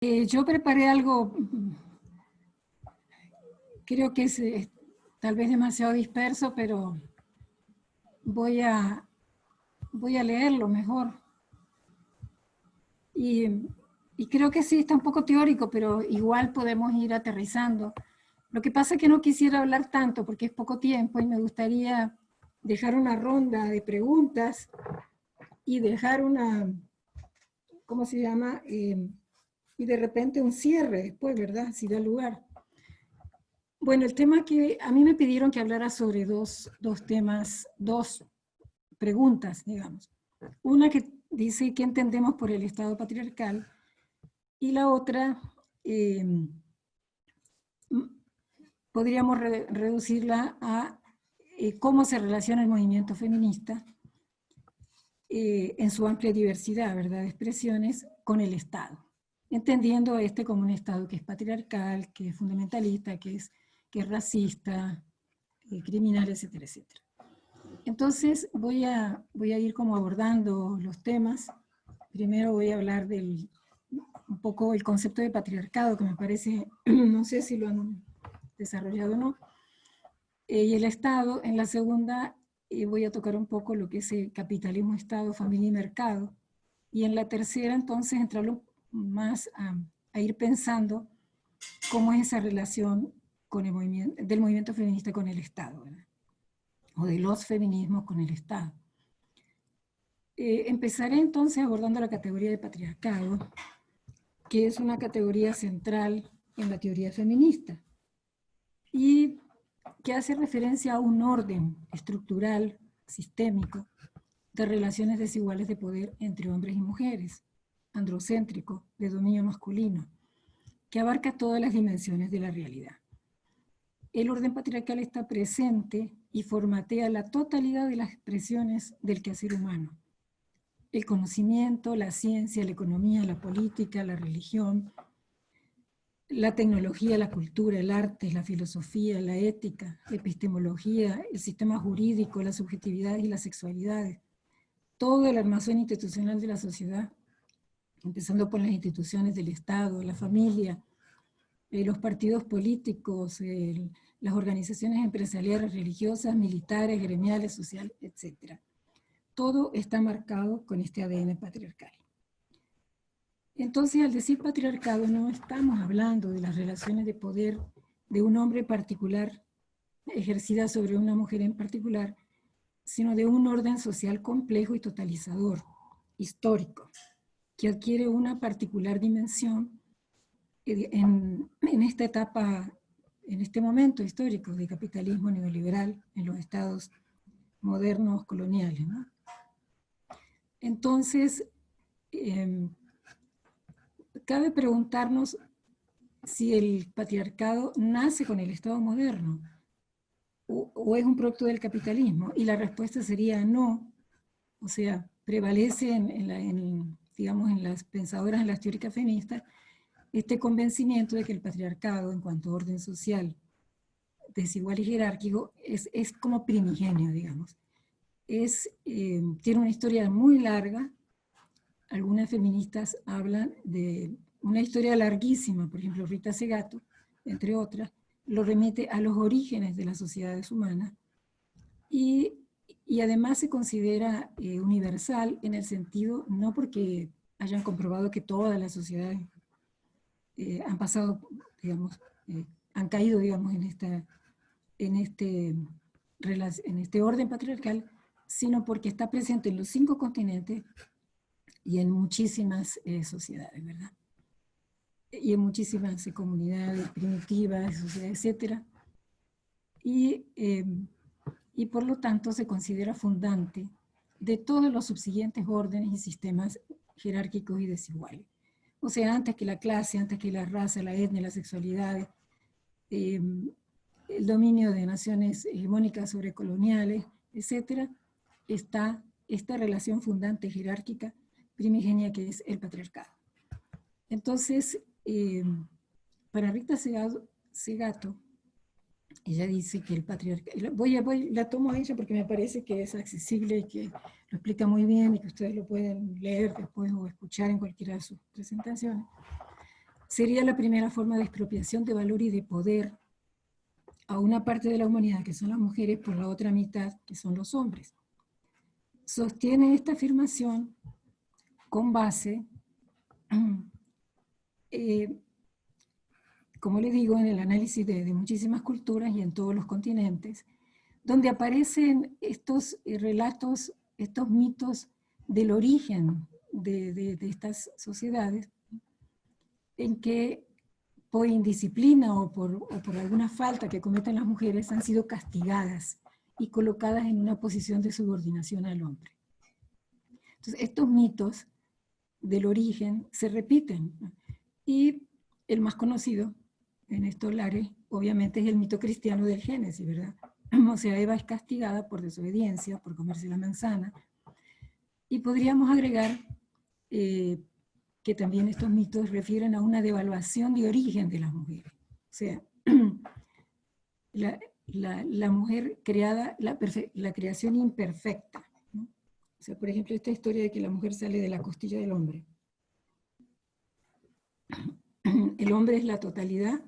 Yo preparé algo, creo que es tal vez demasiado disperso, pero voy a, voy a leerlo mejor. Y creo que sí, está un poco teórico, pero igual podemos ir aterrizando. Lo que pasa es que no quisiera hablar tanto porque es poco tiempo y me gustaría dejar una ronda de preguntas y dejar una, ¿cómo se llama? Y de repente un cierre después, ¿verdad? Si da lugar. Bueno, el tema que a mí me pidieron que hablara sobre dos temas, dos preguntas, digamos. Una que dice qué entendemos por el Estado patriarcal y la otra podríamos reducirla a cómo se relaciona el movimiento feminista en su amplia diversidad, ¿verdad?, de expresiones con el Estado, entendiendo este como un Estado que es patriarcal, que es fundamentalista, que es racista, criminal, etcétera, etcétera. Entonces voy a ir como abordando los temas. Primero voy a hablar un poco el concepto de patriarcado, que me parece, no sé si lo han desarrollado o no, y el Estado. En la segunda voy a tocar un poco lo que es el capitalismo, Estado, familia y mercado. Y en la tercera, entonces, entrarlo más a ir pensando cómo es esa relación con el del movimiento feminista con el Estado, ¿verdad?, o de los feminismos con el Estado. Empezaré entonces abordando la categoría de patriarcado, que es una categoría central en la teoría feminista y que hace referencia a un orden estructural, sistémico, de relaciones desiguales de poder entre hombres y mujeres, androcéntrico, de dominio masculino, que abarca todas las dimensiones de la realidad. El orden patriarcal está presente y formatea la totalidad de las expresiones del quehacer humano. El conocimiento, la ciencia, la economía, la política, la religión, la tecnología, la cultura, el arte, la filosofía, la ética, la epistemología, el sistema jurídico, la subjetividad y las sexualidades. Todo el almacén institucional de la sociedad, empezando por las instituciones del Estado, la familia, los partidos políticos, las organizaciones empresariales, religiosas, militares, gremiales, sociales, etc. Todo está marcado con este ADN patriarcal. Entonces, al decir patriarcado, no estamos hablando de las relaciones de poder de un hombre particular ejercida sobre una mujer en particular, sino de un orden social complejo y totalizador, histórico, que adquiere una particular dimensión en esta etapa, en este momento histórico de capitalismo neoliberal en los estados modernos coloniales, ¿no? Entonces, cabe preguntarnos si el patriarcado nace con el Estado moderno o es un producto del capitalismo, y la respuesta sería no. O sea, prevalece digamos, en las pensadoras, en las teóricas feministas, este convencimiento de que el patriarcado, en cuanto a orden social, desigual y jerárquico, es como primigenio, digamos. Tiene una historia muy larga. Algunas feministas hablan de una historia larguísima, por ejemplo, Rita Segato, entre otras, lo remite a los orígenes de las sociedades humanas, y además se considera universal en el sentido, no porque hayan comprobado que todas las sociedades han pasado, digamos, han caído, digamos, en este orden patriarcal, sino porque está presente en los 5 continentes y en muchísimas sociedades, ¿verdad? Y en muchísimas comunidades primitivas, sociedades, etc. Y por lo tanto se considera fundante de todos los subsiguientes órdenes y sistemas jerárquicos y desiguales. O sea, antes que la clase, antes que la raza, la etnia, la sexualidad, el dominio de naciones hegemónicas sobre coloniales, etc., está esta relación fundante jerárquica primigenia que es el patriarcado. Entonces, para Rita Segato, ella dice que el patriarcado, la tomo a ella porque me parece que es accesible y que lo explica muy bien y que ustedes lo pueden leer después o escuchar en cualquiera de sus presentaciones. sería la primera forma de expropiación de valor y de poder a una parte de la humanidad, que son las mujeres, por la otra mitad, que son los hombres. Sostiene esta afirmación con base, como le digo, en el análisis de muchísimas culturas y en todos los continentes, donde aparecen estos relatos, estos mitos del origen de estas sociedades, en que por indisciplina o por alguna falta que cometen las mujeres han sido castigadas y colocadas en una posición de subordinación al hombre. Entonces, estos mitos del origen se repiten, ¿no? Y el más conocido en estos lares, obviamente, es el mito cristiano del Génesis, ¿verdad? O sea, Eva es castigada por desobediencia, por comerse la manzana. Y podríamos agregar que también estos mitos refieren a una devaluación de origen de las mujeres. O sea, la mujer creada, la creación imperfecta, ¿no? O sea, por ejemplo, esta historia de que la mujer sale de la costilla del hombre. El hombre es la totalidad,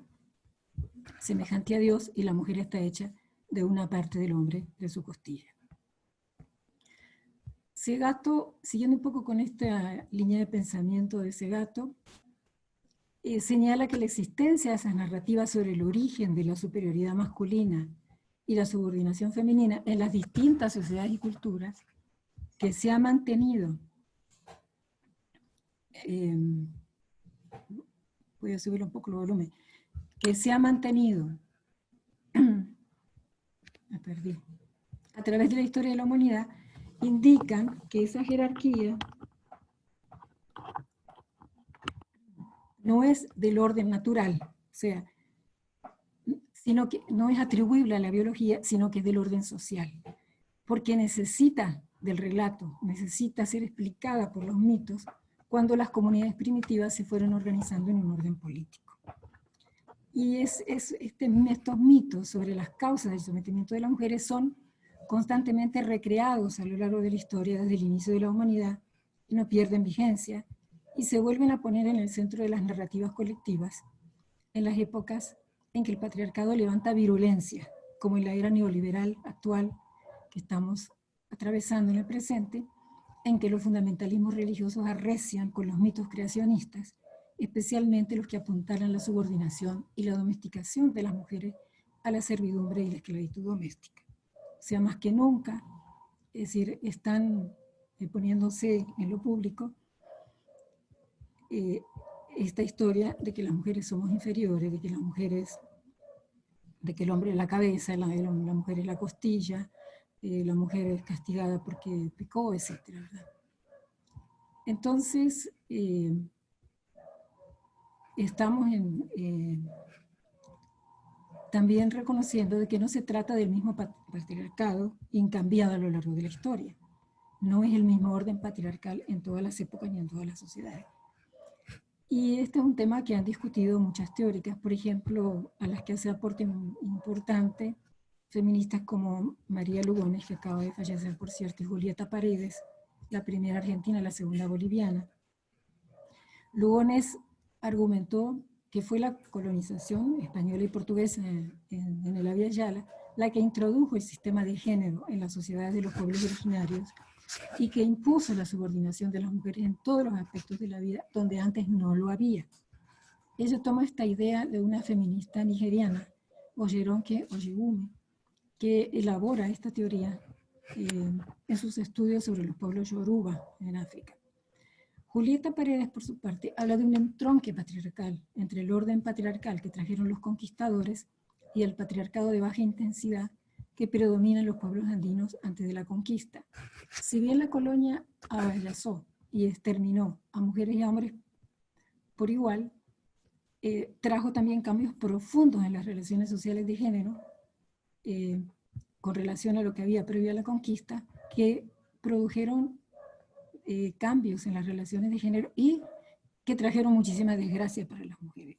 semejante a Dios, y la mujer está hecha de una parte del hombre, de su costilla. Segato, siguiendo un poco con esta línea de pensamiento de Segato, señala que la existencia de esas narrativas sobre el origen de la superioridad masculina y la subordinación femenina en las distintas sociedades y culturas, que se ha mantenido, voy a subir un poco el volumen, que se ha mantenido me perdí, a través de la historia de la humanidad, indican que esa jerarquía no es del orden natural, o sea, sino que no es atribuible a la biología, sino que es del orden social, porque necesita del relato, necesita ser explicada por los mitos cuando las comunidades primitivas se fueron organizando en un orden político. Y estos mitos sobre las causas del sometimiento de las mujeres son constantemente recreados a lo largo de la historia desde el inicio de la humanidad y no pierden vigencia y se vuelven a poner en el centro de las narrativas colectivas en las épocas en que el patriarcado levanta virulencia, como en la era neoliberal actual que estamos atravesando en el presente, en que los fundamentalismos religiosos arrecian con los mitos creacionistas, especialmente los que apuntalan la subordinación y la domesticación de las mujeres a la servidumbre y la esclavitud doméstica. O sea, más que nunca, es decir, están poniéndose en lo público esta historia de que las mujeres somos inferiores, de que las mujeres, de que el hombre es la cabeza, la mujer es la costilla, la mujer es castigada porque pecó, etc. ¿verdad? Entonces, estamos también reconociendo de que no se trata del mismo patriarcado incambiado a lo largo de la historia. No es el mismo orden patriarcal en todas las épocas ni en todas las sociedades. Y este es un tema que han discutido muchas teóricas, por ejemplo, a las que hace aporte importante feministas como María Lugones, que acaba de fallecer, por cierto, y Julieta Paredes, la primera argentina, la segunda boliviana. Lugones argumentó que fue la colonización española y portuguesa en el Abya Yala la que introdujo el sistema de género en las sociedades de los pueblos originarios y que impuso la subordinación de las mujeres en todos los aspectos de la vida donde antes no lo había. Ella toma esta idea de una feminista nigeriana, Oyeronke Oyewumi, que elabora esta teoría en sus estudios sobre los pueblos Yoruba en África. Julieta Paredes, por su parte, habla de un entronque patriarcal entre el orden patriarcal que trajeron los conquistadores y el patriarcado de baja intensidad que predomina en los pueblos andinos antes de la conquista. Si bien la colonia avallazó y exterminó a mujeres y a hombres por igual, trajo también cambios profundos en las relaciones sociales de género con relación a lo que había previo a la conquista, que produjeron cambios en las relaciones de género y que trajeron muchísima desgracia para las mujeres.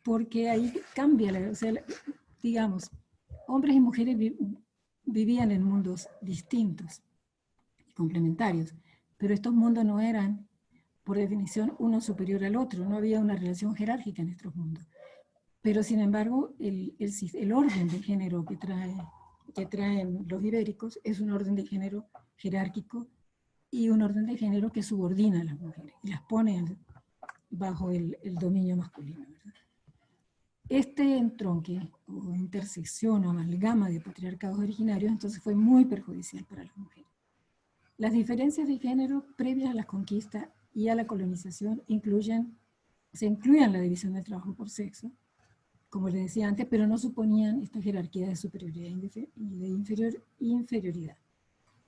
Porque ahí cambia, o sea, digamos, hombres y mujeres vivían en mundos distintos y complementarios, pero estos mundos no eran por definición, uno superior al otro, no había una relación jerárquica en nuestro mundo. Pero sin embargo, el orden de género que traen los ibéricos es un orden de género jerárquico y un orden de género que subordina a las mujeres y las pone bajo el dominio masculino, ¿verdad? Este entronque o intersección o amalgama de patriarcados originarios entonces fue muy perjudicial para las mujeres. Las diferencias de género previas a la conquista y a la colonización incluyen la división del trabajo por sexo, como les decía antes, pero no suponían esta jerarquía de superioridad y de inferioridad.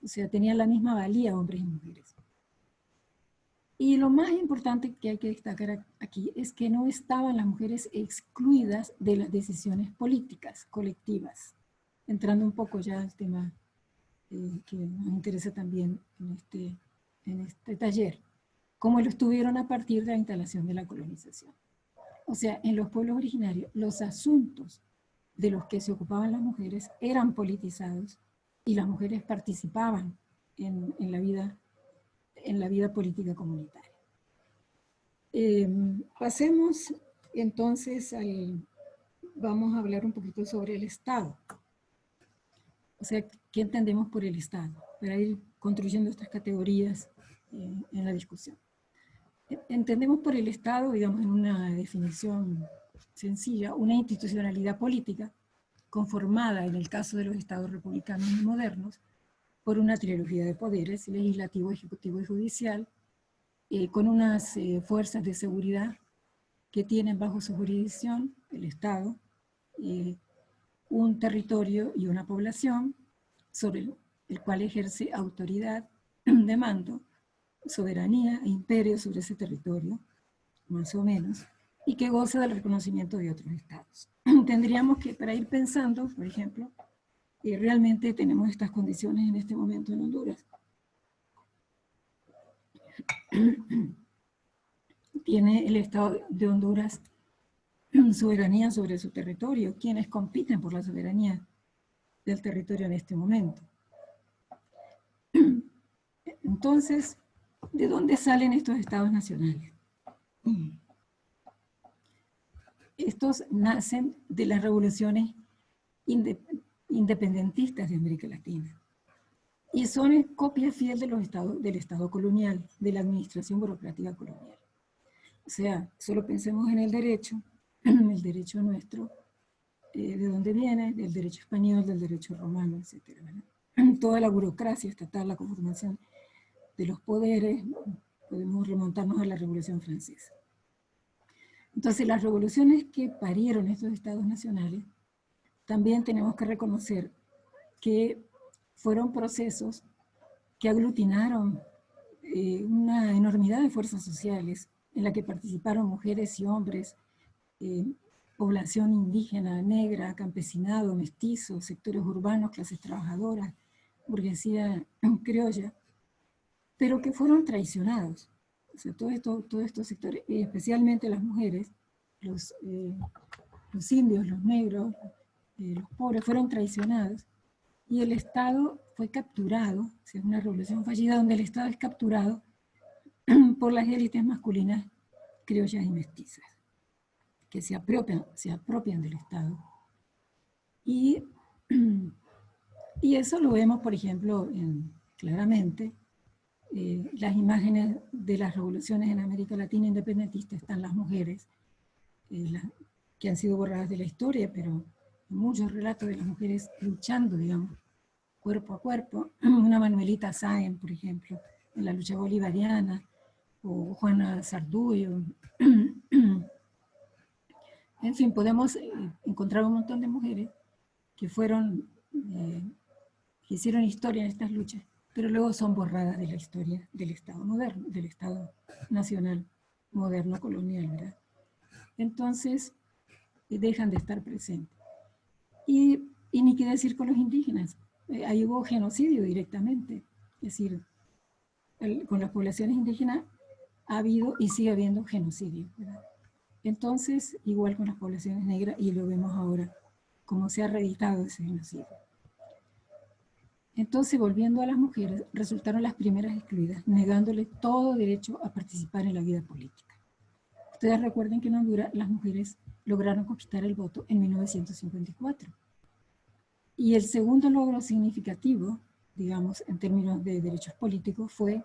O sea, tenían la misma valía hombres y mujeres. Y lo más importante que hay que destacar aquí es que no estaban las mujeres excluidas de las decisiones políticas colectivas, entrando un poco ya al tema que nos interesa también en este taller, como lo estuvieron a partir de la instalación de la colonización. O sea, en los pueblos originarios, los asuntos de los que se ocupaban las mujeres eran politizados y las mujeres participaban en la vida política comunitaria. Pasemos entonces vamos a hablar un poquito sobre el Estado. O sea, ¿qué entendemos por el Estado? Para ir construyendo estas categorías en la discusión. Entendemos por el Estado, digamos, en una definición sencilla, una institucionalidad política conformada, en el caso de los estados republicanos y modernos, por una trilogía de poderes, legislativo, ejecutivo y judicial, con unas fuerzas de seguridad que tienen bajo su jurisdicción el Estado, un territorio y una población sobre el cual ejerce autoridad de mando, soberanía e imperio sobre ese territorio, más o menos, y que goza del reconocimiento de otros estados. Tendríamos que, para ir pensando, por ejemplo, realmente tenemos estas condiciones en este momento en Honduras. Tiene el Estado de Honduras soberanía sobre su territorio, quienes compiten por la soberanía del territorio en este momento. Entonces, ¿de dónde salen estos estados nacionales? Estos nacen de las revoluciones independentistas de América Latina y son copia fiel de del Estado colonial, de la administración burocrática colonial. O sea, solo pensemos en el derecho nuestro, de dónde viene, del derecho español, del derecho romano, etc. Toda la burocracia estatal, la conformación de los poderes, podemos remontarnos a la Revolución Francesa. Entonces, las revoluciones que parieron estos estados nacionales, también tenemos que reconocer que fueron procesos que aglutinaron una enormidad de fuerzas sociales en la que participaron mujeres y hombres, población indígena, negra, campesinado, mestizo, sectores urbanos, clases trabajadoras, burguesía criolla, pero que fueron traicionados. O sea, todos estos sectores, especialmente las mujeres, los indios, los negros, los pobres, fueron traicionados y el Estado fue capturado, o sea, una revolución fallida donde el Estado es capturado por las élites masculinas criollas y mestizas, que se apropian del Estado. Y eso lo vemos, por ejemplo, claramente, las imágenes de las revoluciones en América Latina independentista están las mujeres, que han sido borradas de la historia, pero muchos relatos de las mujeres luchando, digamos, cuerpo a cuerpo. Una Manuelita Sáenz, por ejemplo, en la lucha bolivariana, o Juana Sarduyo. En fin, podemos encontrar un montón de mujeres que que hicieron historia en estas luchas, pero luego son borradas de la historia del Estado moderno, del Estado nacional moderno colonial, ¿verdad? Entonces, dejan de estar presentes. Y ni qué decir con los indígenas. Ahí hubo genocidio directamente. Es decir, con las poblaciones indígenas ha habido y sigue habiendo genocidio, ¿verdad? Entonces, igual con las poblaciones negras, y lo vemos ahora, cómo se ha reeditado ese genocidio. Entonces, volviendo a las mujeres, resultaron las primeras excluidas, negándoles todo derecho a participar en la vida política. Ustedes recuerden que en Honduras las mujeres lograron conquistar el voto en 1954. Y el segundo logro significativo, digamos, en términos de derechos políticos, fue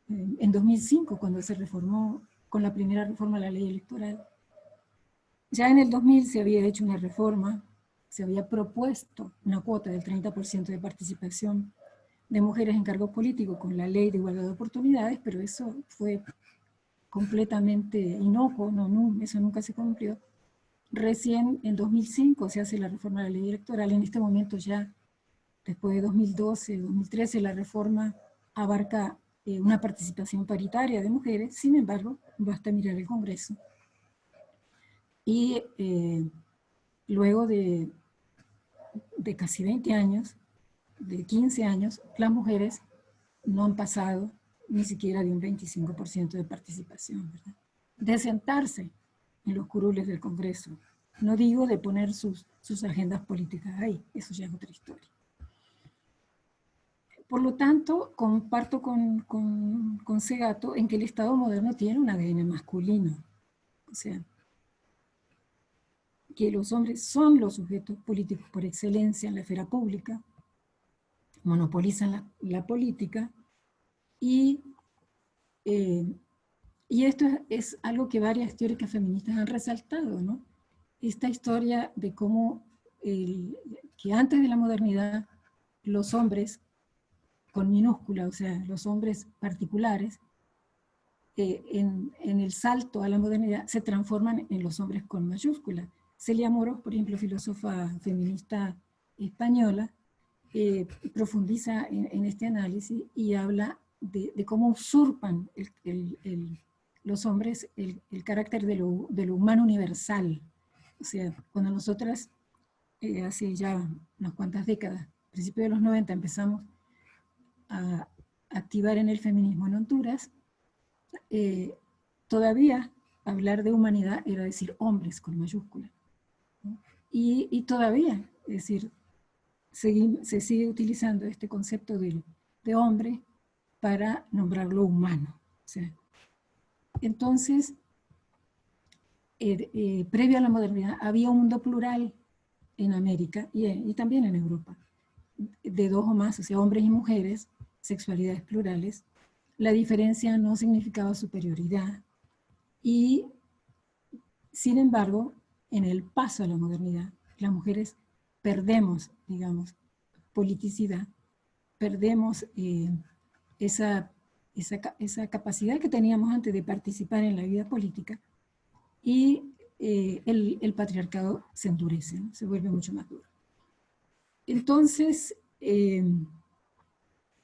en 2005, cuando se reformó con la primera reforma a la ley electoral. Ya en el 2000 se había hecho una reforma, se había propuesto una cuota del 30% de participación de mujeres en cargos políticos con la ley de igualdad de oportunidades, pero eso fue completamente inocuo, eso nunca se cumplió. Recién en 2005 se hace la reforma de la ley electoral, en este momento ya, después de 2012, 2013, la reforma abarca una participación paritaria de mujeres, sin embargo, basta mirar el Congreso. Y luego de casi 20 años, de 15 años, las mujeres no han pasado ni siquiera de un 25% de participación, ¿verdad? De sentarse en los curules del Congreso. No digo de poner sus agendas políticas ahí, eso ya es otra historia. Por lo tanto, comparto con Segato en que el Estado moderno tiene un ADN masculino. O sea, que los hombres son los sujetos políticos por excelencia en la esfera pública, monopolizan la política y esto es algo que varias teóricas feministas han resaltado, ¿no? Esta historia de cómo que antes de la modernidad los hombres con minúscula, o sea, los hombres particulares, en el salto a la modernidad se transforman en los hombres con mayúscula. Celia Moros, por ejemplo, filósofa feminista española, profundiza en este análisis y habla de cómo usurpan los hombres el carácter de lo humano universal. O sea, cuando nosotras, hace ya unas cuantas décadas, a principios de los 90, empezamos a activar en el feminismo en Honduras, todavía hablar de humanidad era decir hombres con mayúscula, ¿no? Y todavía, es decir, se sigue utilizando este concepto de hombre para nombrar lo humano. O sea, entonces, previo a la modernidad, había un mundo plural en América y también en Europa, de dos o más, o sea, hombres y mujeres, sexualidades plurales. La diferencia no significaba superioridad y, sin embargo, en el paso a la modernidad, las mujeres perdemos, digamos, politicidad, perdemos esa capacidad que teníamos antes de participar en la vida política y el patriarcado se endurece, ¿no? Se vuelve mucho más duro. Entonces,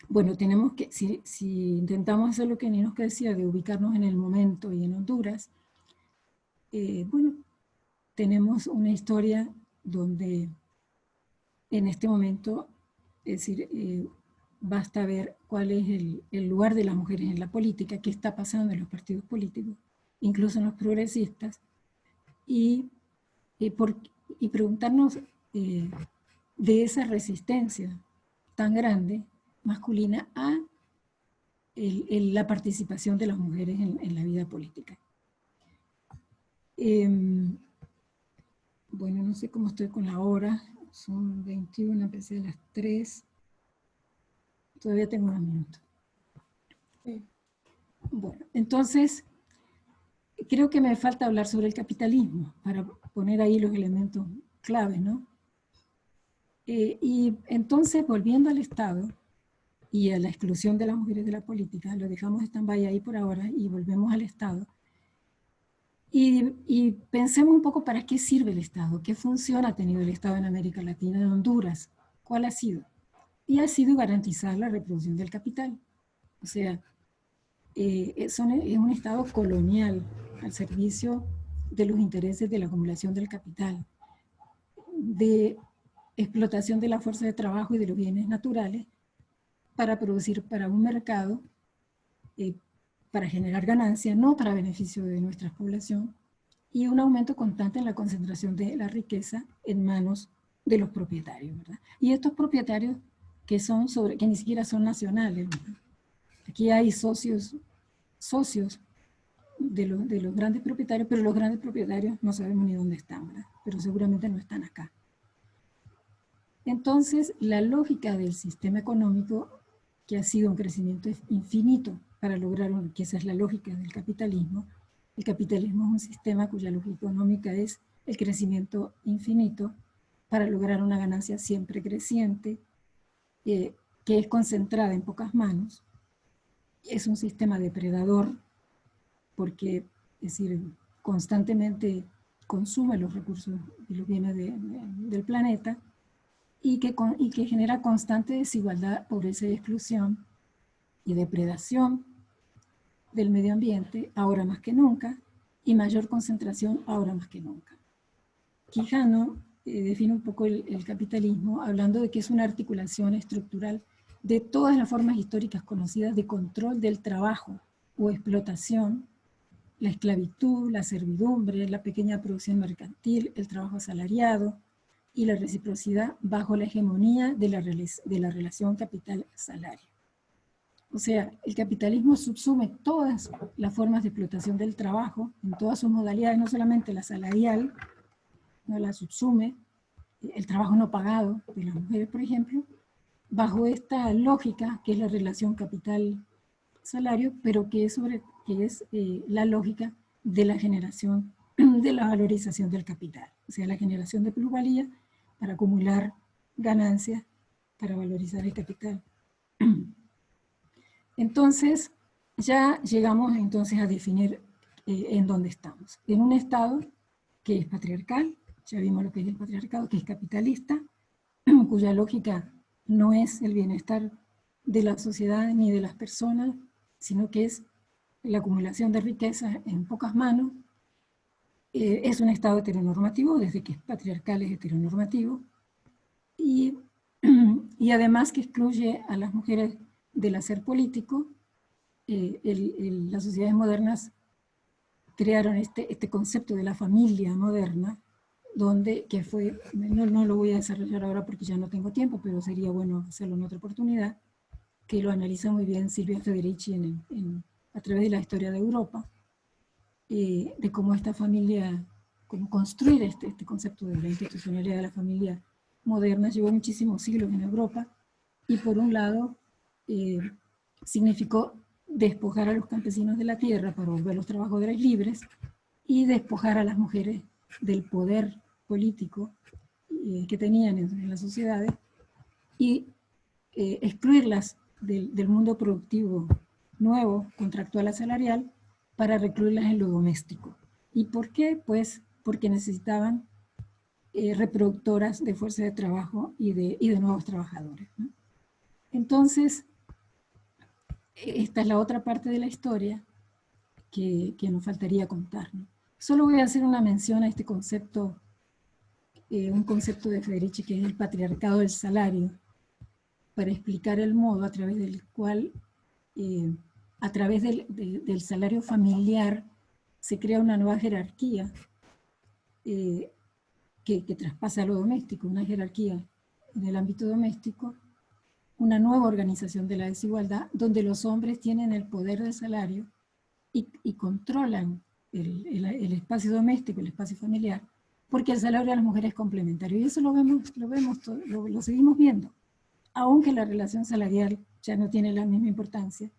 bueno, tenemos que, si intentamos hacer lo que Ninos que decía, de ubicarnos en el momento y en Honduras, bueno, tenemos una historia donde en este momento, es decir, basta ver cuál es el lugar de las mujeres en la política, qué está pasando en los partidos políticos, incluso en los progresistas, y preguntarnos de esa resistencia tan grande, masculina, a la participación de las mujeres en la vida política. Bueno, no sé cómo estoy con la hora, son 21, empecé a las 3, todavía tengo unos minutos. Bueno, entonces, creo que me falta hablar sobre el capitalismo, para poner ahí los elementos claves, ¿no? Y entonces, volviendo al Estado y a la exclusión de las mujeres de la política, lo dejamos stand-by ahí por ahora y volvemos al Estado. Y pensemos un poco para qué sirve el Estado, qué función ha tenido el Estado en América Latina, en Honduras, cuál ha sido. Y ha sido garantizar la reproducción del capital. O sea, es un Estado colonial al servicio de los intereses de la acumulación del capital, de explotación de la fuerza de trabajo y de los bienes naturales para producir para un mercado, para generar ganancias, no para beneficio de nuestra población, y un aumento constante en la concentración de la riqueza en manos de los propietarios, ¿verdad? Y estos propietarios que ni siquiera son nacionales. Aquí hay socios de los grandes propietarios, pero los grandes propietarios no sabemos ni dónde están, ¿verdad? Pero seguramente no están acá. Entonces, la lógica del sistema económico, que ha sido un crecimiento infinito para lograr, que esa es la lógica del capitalismo. El capitalismo es un sistema cuya lógica económica es el crecimiento infinito para lograr una ganancia siempre creciente, que es concentrada en pocas manos. Es un sistema depredador porque, es decir, constantemente consume los recursos y los bienes del planeta, y que genera constante desigualdad, pobreza y exclusión y depredación del medio ambiente, ahora más que nunca, y mayor concentración ahora más que nunca. Quijano define un poco el capitalismo hablando de que es una articulación estructural de todas las formas históricas conocidas de control del trabajo o explotación, la esclavitud, la servidumbre, la pequeña producción mercantil, el trabajo asalariado y la reciprocidad bajo la hegemonía de la relación capital-salario. O sea, el capitalismo subsume todas las formas de explotación del trabajo, en todas sus modalidades, no solamente la salarial, no la subsume, el trabajo no pagado de las mujeres, por ejemplo, bajo esta lógica que es la relación capital-salario, pero que es la lógica de la generación, de la valorización del capital, o sea, la generación de plusvalía para acumular ganancias, para valorizar el capital. Entonces, ya llegamos entonces a definir en dónde estamos. En un Estado que es patriarcal, ya vimos lo que es el patriarcado, que es capitalista, cuya lógica no es el bienestar de la sociedad ni de las personas, sino que es la acumulación de riqueza en pocas manos. Es un Estado heteronormativo, desde que es patriarcal es heteronormativo, y además que excluye a las mujeres del hacer político. Las sociedades modernas crearon este concepto de la familia moderna, que fue, no lo voy a desarrollar ahora porque ya no tengo tiempo, pero sería bueno hacerlo en otra oportunidad, que lo analiza muy bien Silvia Federici a través de la historia de Europa, de cómo esta familia, cómo construir este concepto de la institucionalidad de la familia moderna llevó muchísimos siglos en Europa, y por un lado significó despojar a los campesinos de la tierra para volverlos trabajadores libres y despojar a las mujeres del poder político que tenían en las sociedades y excluirlas del mundo productivo nuevo, contractual asalarial, para recluirlas en lo doméstico. ¿Y por qué? Pues porque necesitaban reproductoras de fuerza de trabajo y de nuevos trabajadores, ¿no? Entonces, esta es la otra parte de la historia que nos faltaría contar, ¿no? Solo voy a hacer una mención a este concepto, un concepto de Federici, que es el patriarcado del salario, para explicar el modo a través del cual, a través del salario familiar, se crea una nueva jerarquía que traspasa a lo doméstico, una jerarquía en el ámbito doméstico, una nueva organización de la desigualdad, donde los hombres tienen el poder del salario y controlan el espacio doméstico, el espacio familiar, porque el salario de las mujeres es complementario. Y eso lo seguimos viendo. Aunque la relación salarial ya no tiene la misma importancia,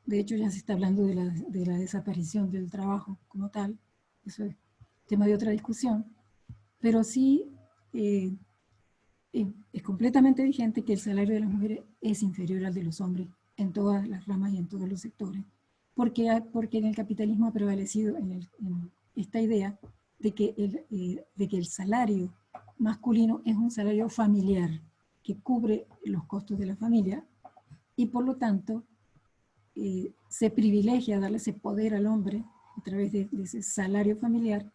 de hecho ya se está hablando de la desaparición del trabajo como tal, eso es tema de otra discusión, pero sí es completamente vigente que el salario de las mujeres es inferior al de los hombres en todas las ramas y en todos los sectores, porque en el capitalismo ha prevalecido en esta idea de que el salario masculino es un salario familiar que cubre los costos de la familia, y por lo tanto se privilegia darle ese poder al hombre a través de ese salario familiar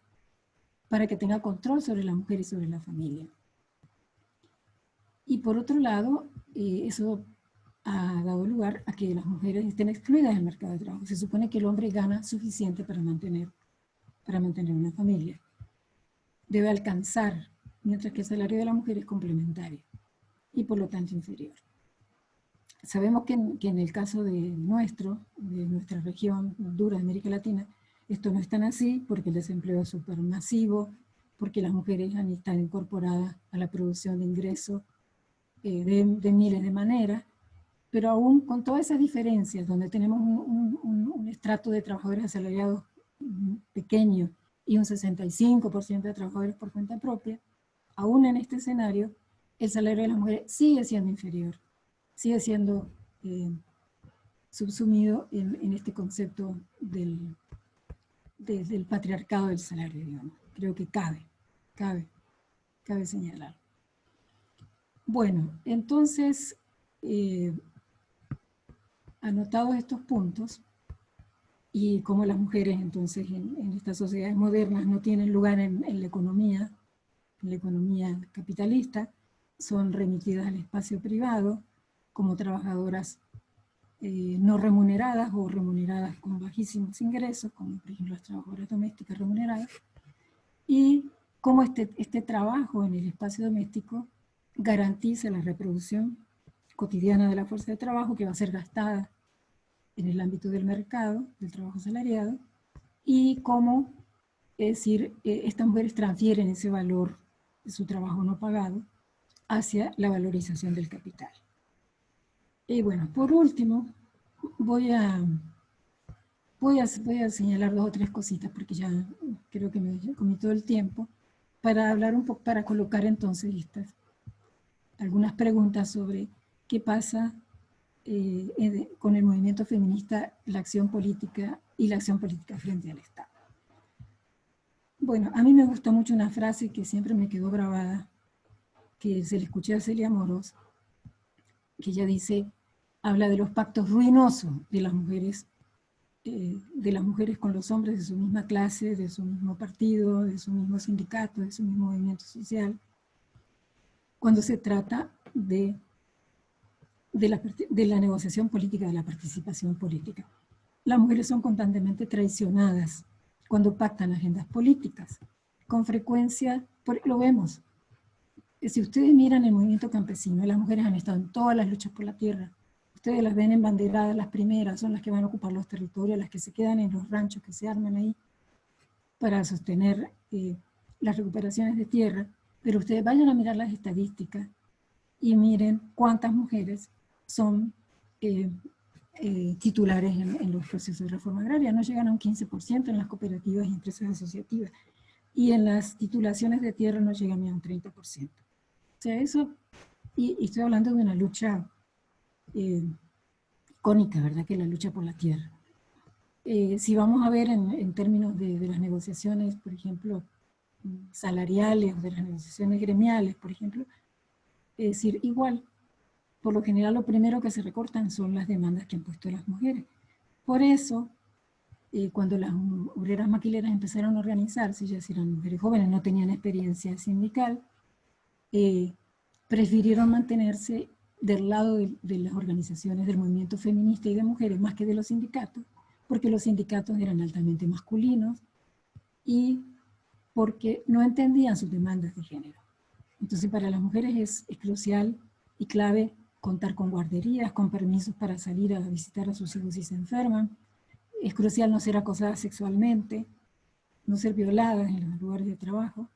para que tenga control sobre la mujer y sobre la familia. Y por otro lado, eso ha dado lugar a que las mujeres estén excluidas del mercado de trabajo. Se supone que el hombre gana suficiente para mantener una familia. Debe alcanzar, mientras que el salario de la mujer es complementario y por lo tanto inferior. sabemos que en el caso de nuestra región dura de América Latina, esto no es tan así porque el desempleo es súper masivo, porque las mujeres están incorporadas a la producción de ingresos de miles de maneras, pero aún con todas esas diferencias, donde tenemos un estrato de trabajadores asalariados pequeño y un 65% de trabajadores por cuenta propia, aún en este escenario, el salario de las mujeres sigue siendo inferior, sigue siendo subsumido en este concepto del patriarcado del salario, digamos. Creo que cabe señalar. Bueno, entonces, anotados estos puntos, y cómo las mujeres entonces en estas sociedades modernas no tienen lugar en la economía capitalista, son remitidas al espacio privado como trabajadoras no remuneradas o remuneradas con bajísimos ingresos, como por ejemplo las trabajadoras domésticas remuneradas, y cómo este trabajo en el espacio doméstico garantiza la reproducción cotidiana de la fuerza de trabajo que va a ser gastada en el ámbito del mercado, del trabajo asalariado, y cómo, es decir, estas mujeres transfieren ese valor de su trabajo no pagado hacia la valorización del capital. Y bueno, por último, voy a señalar 2 o 3 cositas, porque ya creo que me comí todo el tiempo, para hablar un poco, para colocar entonces algunas preguntas sobre qué pasa con el movimiento feminista, la acción política y la acción política frente al Estado. Bueno, a mí me gusta mucho una frase que siempre me quedó grabada, que se le escuché a Celia Moros, que ella dice, habla de los pactos ruinosos de las mujeres con los hombres de su misma clase, de su mismo partido, de su mismo sindicato, de su mismo movimiento social, cuando se trata de la negociación política, de la participación política. Las mujeres son constantemente traicionadas cuando pactan agendas políticas. Con frecuencia, lo vemos. Si ustedes miran el movimiento campesino, las mujeres han estado en todas las luchas por la tierra. Ustedes las ven embanderadas, las primeras, son las que van a ocupar los territorios, las que se quedan en los ranchos que se arman ahí para sostener las recuperaciones de tierra. Pero ustedes vayan a mirar las estadísticas y miren cuántas mujeres son titulares en los procesos de reforma agraria. No llegan a un 15% en las cooperativas y empresas asociativas. Y en las titulaciones de tierra no llegan ni a un 30%. O sea, eso, y estoy hablando de una lucha icónica, ¿verdad? Que es la lucha por la tierra. Si vamos a ver en términos de las negociaciones, por ejemplo, salariales, o de las negociaciones gremiales, por ejemplo, es decir, igual, por lo general lo primero que se recortan son las demandas que han puesto las mujeres. Por eso, cuando las obreras maquileras empezaron a organizarse, ya eran mujeres jóvenes, no tenían experiencia sindical, prefirieron mantenerse del lado de las organizaciones del movimiento feminista y de mujeres más que de los sindicatos, porque los sindicatos eran altamente masculinos y porque no entendían sus demandas de género. Entonces para las mujeres es crucial y clave contar con guarderías, con permisos para salir a visitar a sus hijos si se enferman. Es crucial no ser acosadas sexualmente, no ser violadas en los lugares de trabajo,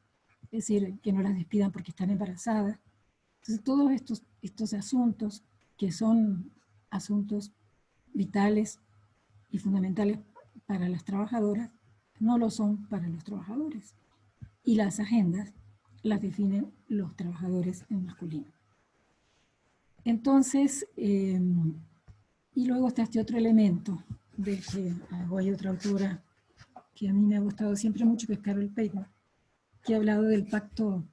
es decir, que no las despidan porque están embarazadas. Entonces todos estos asuntos, que son asuntos vitales y fundamentales para las trabajadoras, no lo son para los trabajadores. Y las agendas las definen los trabajadores en masculino. Entonces, y luego está este otro elemento, de que hay otra autora que a mí me ha gustado siempre mucho, que es Carol Pateman, que ha hablado del pacto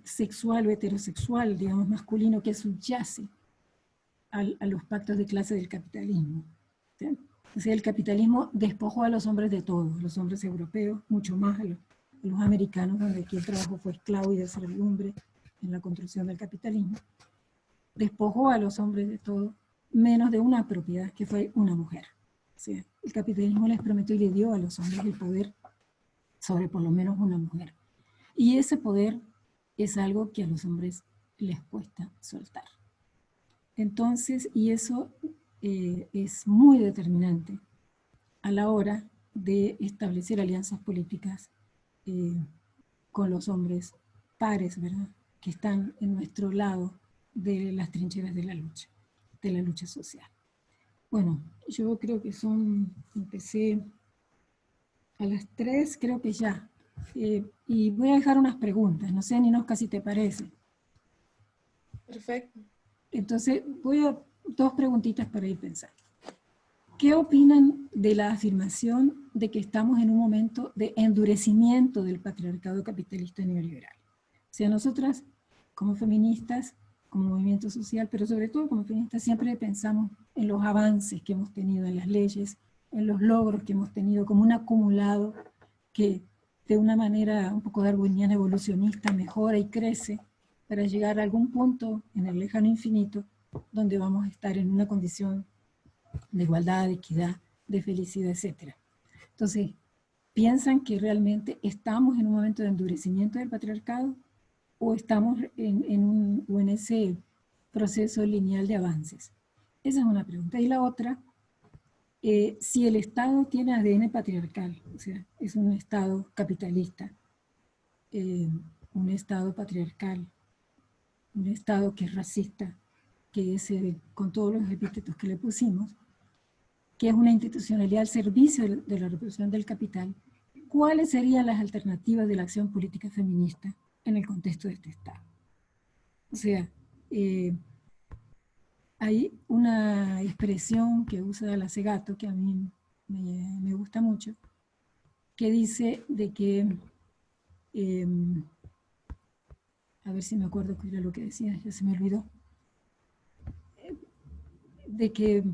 sexual o heterosexual, digamos, masculino, que subyace a los pactos de clase del capitalismo. ¿Sí? O sea, el capitalismo despojó a los hombres de todo, a los hombres europeos, mucho más a los americanos, donde aquí el trabajo fue esclavo y de servidumbre en la construcción del capitalismo. Despojó a los hombres de todo, menos de una propiedad, que fue una mujer. O sea, el capitalismo les prometió y le dio a los hombres el poder sobre por lo menos una mujer. Y ese poder es algo que a los hombres les cuesta soltar. Entonces, y eso es muy determinante a la hora de establecer alianzas políticas con los hombres pares, ¿verdad?, que están en nuestro lado de las trincheras de la lucha social. Bueno, yo creo que empecé a las 3, creo que ya. Y voy a dejar unas preguntas, no sé, Ninosca, si te parece. Perfecto. Entonces, dos preguntitas para ir pensando. ¿Qué opinan de la afirmación de que estamos en un momento de endurecimiento del patriarcado capitalista neoliberal? O sea, nosotras, como feministas, como movimiento social, pero sobre todo como feministas, siempre pensamos en los avances que hemos tenido en las leyes, en los logros que hemos tenido, como un acumulado que de una manera un poco darwiniana, evolucionista, mejora y crece para llegar a algún punto en el lejano infinito donde vamos a estar en una condición de igualdad, de equidad, de felicidad, etc. Entonces, ¿piensan que realmente estamos en un momento de endurecimiento del patriarcado o estamos en ese proceso lineal de avances? Esa es una pregunta. Y la otra, si el Estado tiene ADN patriarcal, o sea, es un Estado capitalista, un Estado patriarcal, un Estado que es racista, que es, con todos los epítetos que le pusimos, que es una institucionalidad al servicio de la reproducción del capital, ¿cuáles serían las alternativas de la acción política feminista en el contexto de este Estado? O sea, hay una expresión que usa la Segato, que a mí me gusta mucho, que dice de que, a ver si me acuerdo qué era lo que decía, ya se me olvidó, de que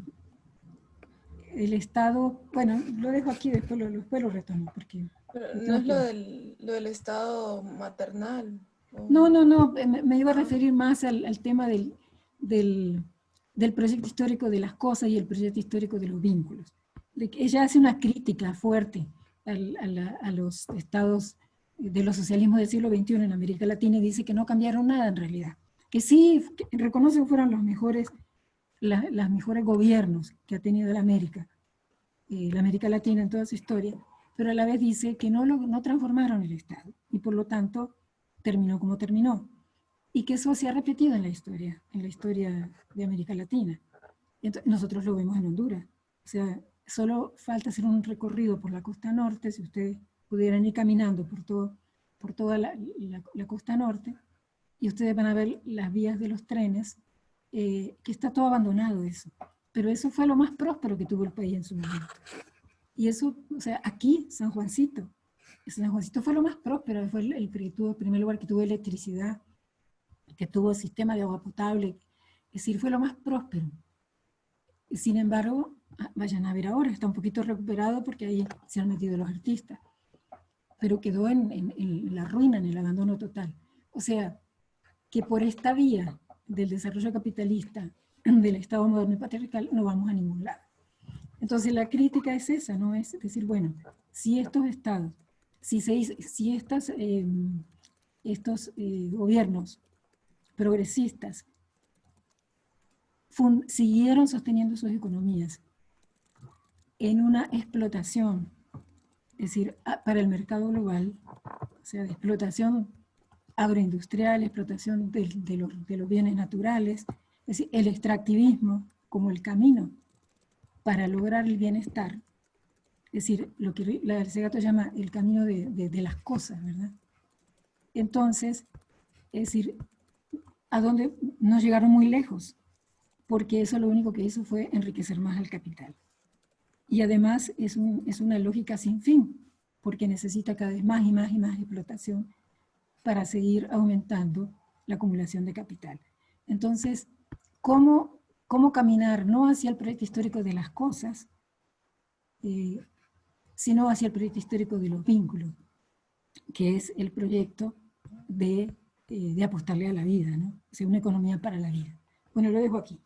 el Estado, bueno, lo dejo aquí, después lo retomo, porque Pero lo no tengo es que ver. lo del estado maternal. No, me iba a referir más al tema del, del proyecto histórico de las cosas y el proyecto histórico de los vínculos. De que ella hace una crítica fuerte a los estados de los socialismos del siglo XXI en América Latina y dice que no cambiaron nada en realidad. Que sí, que reconoce que fueron los mejores, las mejores gobiernos que ha tenido la América Latina en toda su historia, pero a la vez dice que no transformaron el Estado y por lo tanto terminó como terminó. Y que eso se ha repetido en la historia de América Latina. Entonces, nosotros lo vemos en Honduras. O sea, solo falta hacer un recorrido por la costa norte, si ustedes pudieran ir caminando por toda la costa norte, y ustedes van a ver las vías de los trenes, que está todo abandonado eso. Pero eso fue lo más próspero que tuvo el país en su momento. Y eso, o sea, aquí, San Juancito fue lo más próspero, fue el primer lugar que tuvo electricidad, que tuvo sistema de agua potable, es decir, fue lo más próspero. Sin embargo, vayan a ver ahora, está un poquito recuperado porque ahí se han metido los artistas, pero quedó en la ruina, en el abandono total. O sea, que por esta vía del desarrollo capitalista, del Estado moderno y patriarcal, no vamos a ningún lado. Entonces la crítica es esa, ¿no? Es decir, bueno, si estos estados, si estos gobiernos progresistas siguieron sosteniendo sus economías en una explotación, es decir, para el mercado global, o sea, de explotación agroindustrial, explotación de los bienes naturales, es decir, el extractivismo como el camino para lograr el bienestar, es decir, lo que la Segato llama el camino de las cosas, ¿verdad? Entonces, es decir, a donde no llegaron muy lejos, porque eso lo único que hizo fue enriquecer más al capital. Y además es una lógica sin fin, porque necesita cada vez más y más y más explotación para seguir aumentando la acumulación de capital. Entonces, ¿cómo caminar no hacia el proyecto histórico de las cosas, sino hacia el proyecto histórico de los vínculos, que es el proyecto de apostarle a la vida, ¿no? O sea, una economía para la vida. Bueno, lo dejo aquí.